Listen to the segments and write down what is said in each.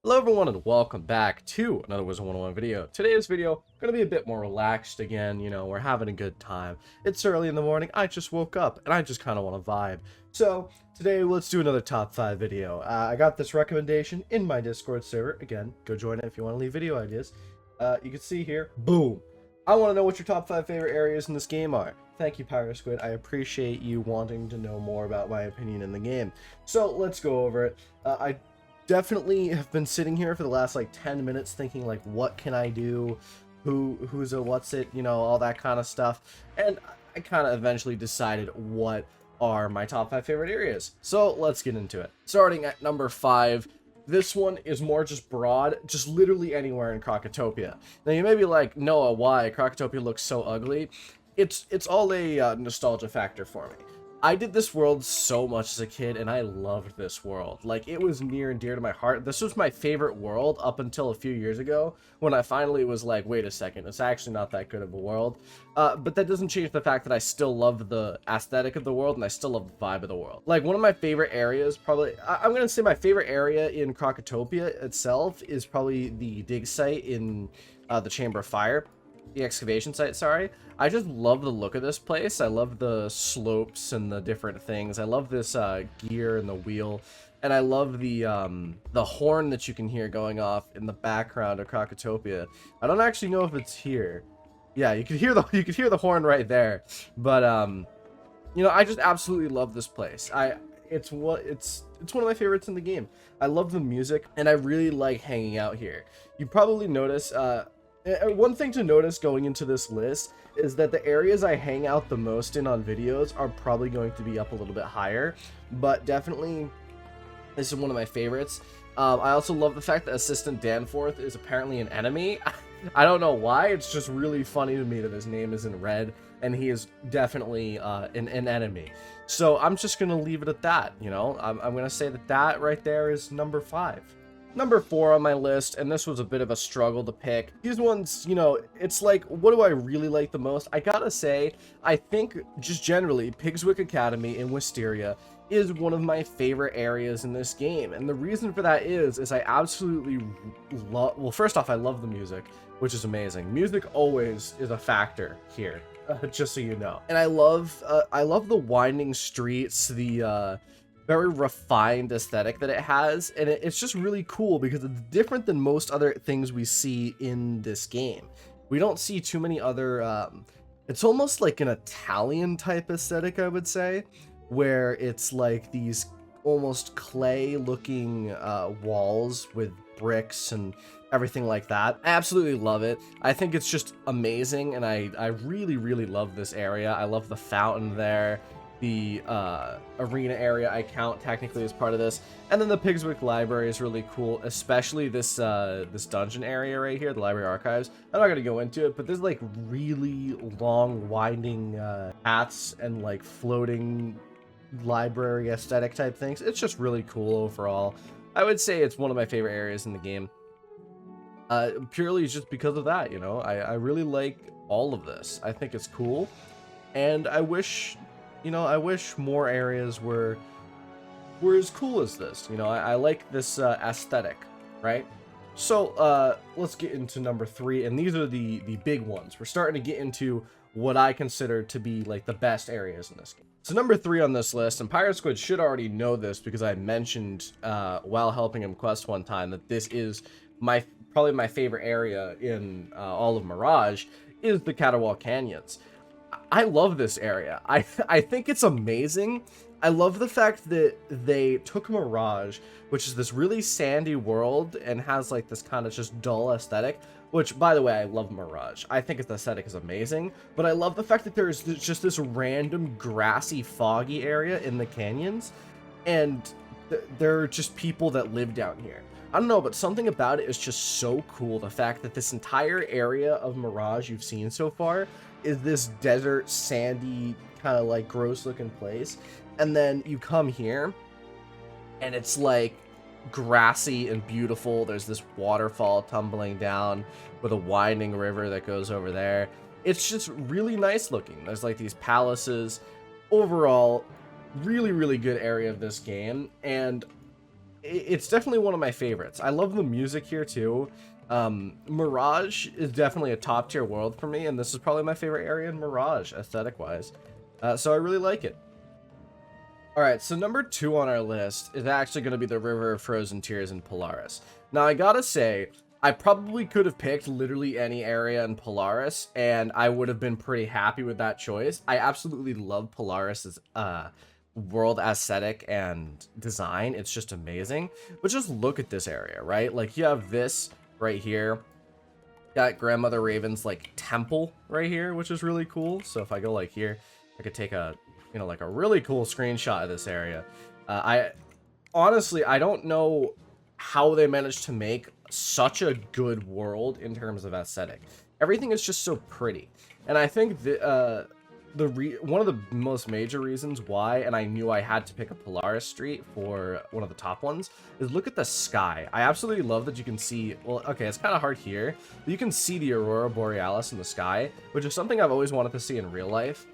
Hello everyone and welcome back to another Wizard101 video. Today's video going to be a bit more relaxed again, we're having a good time. It's early in the morning, I just woke up and I just kind of want to vibe. So today let's do another top 5 video. I got this recommendation in my Discord server. Again, go join it if you want to leave video ideas. You can see here, boom. I want to know what your top 5 favorite areas in this game are. Thank you, Pirate Squid. I appreciate you wanting to know more about my opinion in the game. So let's go over it. I definitely have been sitting here for the last like 10 minutes thinking like, what can I do, who's a what's it, all that kind of stuff, and I kind of eventually decided what are my top 5 favorite areas. So let's get into it. Starting at number 5, this one is more just broad, just literally anywhere in Crocotopia. Now you may be like, Noah, why? Crocotopia looks so ugly. It's all a nostalgia factor for me. I did this world so much as a kid, and I loved this world. Like, it was near and dear to my heart. This was my favorite world up until a few years ago, when I finally was like, wait a second, it's actually not that good of a world. But that doesn't change the fact that I still love the aesthetic of the world, and I still love the vibe of the world. Like, one of my favorite areas, probably, I'm gonna say my favorite area in Crocotopia itself is probably the dig site in the Chamber of Fire. The excavation site, sorry. I just love the look of this place. I love the slopes and the different things. I love this gear and the wheel, and I love the horn that you can hear going off in the background of Crocotopia. I don't actually know if it's here. Yeah, you could hear the horn right there. But I just absolutely love this place. It's one of my favorites in the game. I love the music, and I really like hanging out here. You probably notice one thing to notice going into this list is that the areas I hang out the most in on videos are probably going to be up a little bit higher, but definitely this is one of my favorites. I also love the fact that Assistant Danforth is apparently an enemy. I don't know why, it's just really funny to me that his name is in red, and he is definitely an enemy. So I'm just going to leave it at that, I'm going to say that right there is number 5. Number 4 on my list, and this was a bit of a struggle to pick. These ones, it's like, what do I really like the most? I gotta say, I think, just generally, Pigswick Academy in Wisteria is one of my favorite areas in this game. And the reason for that is I absolutely love, well, first off, I love the music, which is amazing. Music always is a factor here, just so you know. And I love the winding streets, the, very refined aesthetic that it has, and it's just really cool because it's different than most other things we see in this game. We don't see too many other it's almost like an Italian type aesthetic, I would say, where it's like these almost clay looking walls with bricks and everything like that. I absolutely love it. I think it's just amazing, and I really love this area. I love the fountain there. The arena area I count technically as part of this, and then the Pigswick library is really cool, especially this this dungeon area right here, the library archives. I'm not gonna go into it, but there's like really long winding paths and like floating library aesthetic type things. It's just really cool overall. I would say it's one of my favorite areas in the game, purely just because of that. I really like all of this. I think it's cool, and I wish more areas were as cool as this. I like this aesthetic, right? So let's get into number 3, and these are the big ones. We're starting to get into what I consider to be like the best areas in this game. So number 3 on this list, and Pirate Squid should already know this because I mentioned while helping him quest one time that this is probably my favorite area in all of Mirage, is the Caterwall Canyons. I love this area. I think it's amazing. I love the fact that they took Mirage, which is this really sandy world and has like this kind of just dull aesthetic, which, by the way, I love Mirage. I think its aesthetic is amazing, but I love the fact that there's just this random grassy, foggy area in the canyons, and there are just people that live down here. I don't know, but something about it is just so cool. The fact that this entire area of Mirage you've seen so far is this desert, sandy, kind of like gross looking place, and then you come here and it's like grassy and beautiful. There's this waterfall tumbling down with a winding river that goes over there. It's just really nice looking. There's like these palaces. Overall, really good area of this game, and it's definitely one of my favorites. I love the music here too. Mirage is definitely a top tier world for me, and this is probably my favorite area in Mirage, aesthetic wise. So I really like it. Alright, so number 2 on our list is actually going to be the River of Frozen Tears in Polaris. Now, I gotta say, I probably could have picked literally any area in Polaris, and I would have been pretty happy with that choice. I absolutely love Polaris's world aesthetic and design. It's just amazing. But just look at this area, right? Like, you have this right here. Got Grandmother Raven's, like, temple right here, which is really cool. So if I go, like, here, I could take a... you know, like a really cool screenshot of this area. I honestly, I don't know how they managed to make such a good world in terms of aesthetic. Everything is just so pretty. And I think one of the most major reasons why, and I knew I had to pick a Polaris street for one of the top ones, is look at the sky. I absolutely love that you can see, well, okay, it's kind of hard here, but you can see the Aurora Borealis in the sky, which is something I've always wanted to see in real life.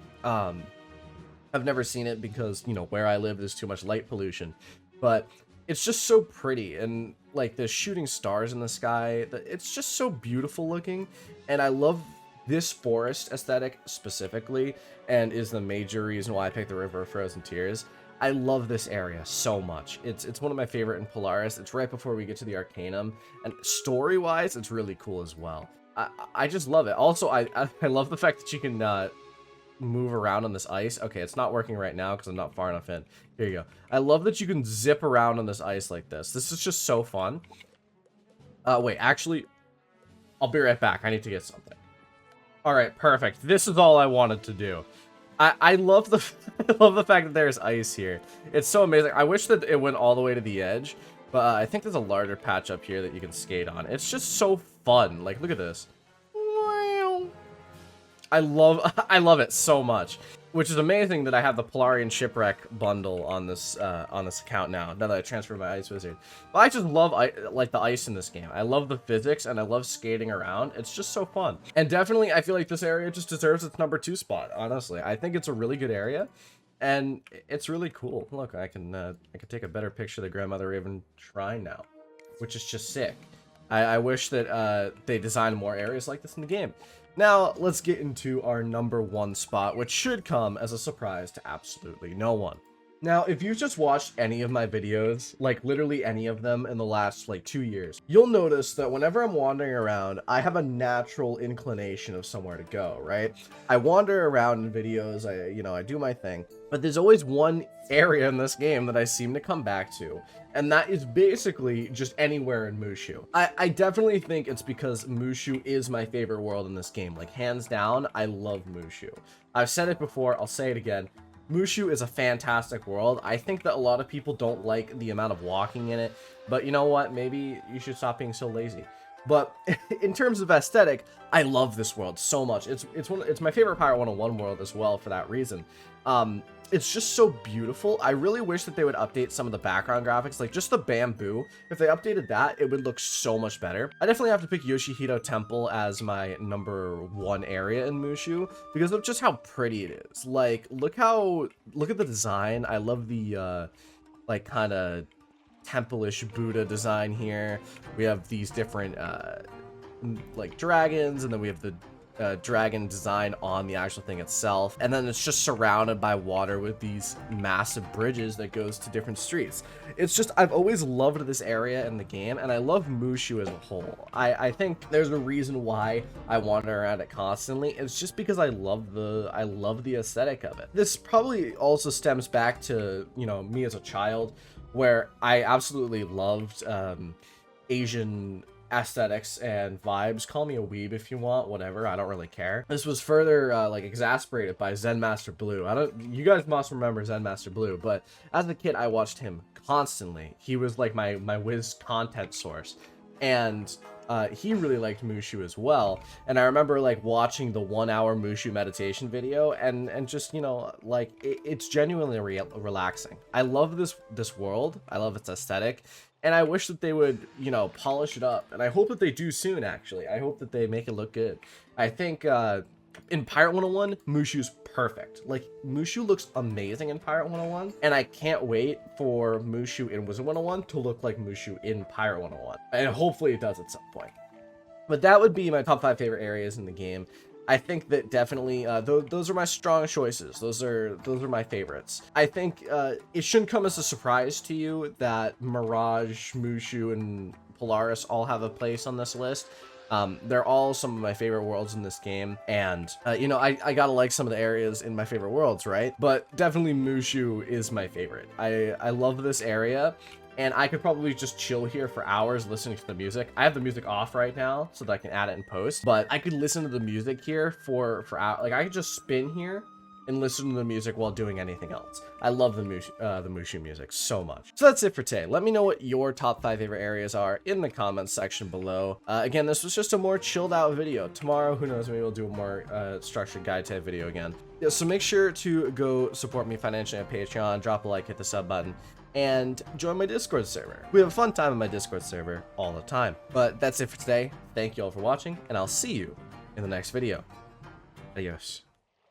I've never seen it because, you know, where I live, there's too much light pollution. But it's just so pretty. And, like, the shooting stars in the sky, it's just so beautiful looking. And I love this forest aesthetic specifically, and is the major reason why I picked the River of Frozen Tears. I love this area so much. It's one of my favorite in Polaris. It's right before we get to the Arcanum. And story-wise, it's really cool as well. I just love it. Also, I love the fact that you can... move around on this ice. Okay, it's not working right now because I'm not far enough in. Here you go. I love that you can zip around on this ice like this. This is just so fun. Wait, actually, I'll be right back. I need to get something. All right, perfect. This is all I wanted to do. I love the I love the fact that there's ice here. It's so amazing. I wish that it went all the way to the edge, but I think there's a larger patch up here that you can skate on. It's just so fun. Like, look at this. I love it so much, which is amazing that I have the Polarian Shipwreck bundle on this account now that I transferred my Ice Wizard. But I just love like the ice in this game. I love the physics and I love skating around. It's just so fun. And definitely I feel like this area just deserves its number 2 spot, honestly. I think it's a really good area and it's really cool. Look, I can take a better picture of the Grandmother Raven Shrine now, which is just sick. I wish that they designed more areas like this in the game. Now, let's get into our number 1 spot, which should come as a surprise to absolutely no one. Now, if you've just watched any of my videos, like literally any of them in the last like 2 years, you'll notice that whenever I'm wandering around, I have a natural inclination of somewhere to go, right? I wander around in videos, I do my thing, but there's always one area in this game that I seem to come back to, and that is basically just anywhere in MooShu. I definitely think it's because MooShu is my favorite world in this game. Like, hands down, I love MooShu. I've said it before, I'll say it again. MooShu is a fantastic world. I think that a lot of people don't like the amount of walking in it, but you know what? Maybe you should stop being so lazy. But in terms of aesthetic, I love this world so much. It's my favorite Pirate 101 world as well for that reason. It's just so beautiful. I really wish that they would update some of the background graphics, like just the bamboo. If they updated that, it would look so much better. I definitely have to pick Yoshihito Temple as my number 1 area in MooShu because of just how pretty it is. Like, look at the design. I love the like kind of temple-ish Buddha design here. We have these different like dragons, and then we have the dragon design on the actual thing itself, and then it's just surrounded by water with these massive bridges that goes to different streets. It's just, I've always loved this area in the game, and I love MooShu as a whole. I think there's a reason why I wander around it constantly. It's just because I love the aesthetic of it. This probably also stems back to, you know, me as a child, where I absolutely loved Asian aesthetics and vibes. Call me a weeb if you want, whatever, I don't really care. This was further like exasperated by Zen Master Blue. You guys must remember Zen Master Blue, but as a kid I watched him constantly. He was like my Wiz content source, and he really liked MooShu as well. And I remember like watching the 1-hour MooShu meditation video, and just, you know, like it's genuinely relaxing. I love this world. I love its aesthetic. And I wish that they would, you know, polish it up. And I hope that they do soon, actually. I hope that they make it look good. I think in Pirate 101, MooShu's perfect. Like, MooShu looks amazing in Pirate 101, and I can't wait for MooShu in Wizard 101 to look like MooShu in Pirate 101. And hopefully it does at some point. But that would be my top 5 favorite areas in the game. I think that definitely those are my strong choices. Those are my favorites. I think it shouldn't come as a surprise to you that Mirage, MooShu, and Polaris all have a place on this list. They're all some of my favorite worlds in this game, and you know, I gotta like some of the areas in my favorite worlds, right? But definitely MooShu is my favorite. I love this area, and I could probably just chill here for hours listening to the music. I have the music off right now so that I can add it in post, but I could listen to the music here for hours. Like, I could just spin here and listen to the music while doing anything else. I love the MooShu music so much. So that's it for today. Let me know what your top 5 favorite areas are in the comments section below. Again, this was just a more chilled out video. Tomorrow, who knows, maybe we'll do a more structured guide type video again. Yeah, so make sure to go support me financially on Patreon, drop a like, hit the sub button, and join my Discord server. We have a fun time in my Discord server all the time. But that's it for today. Thank you all for watching, and I'll see you in the next video. Adios.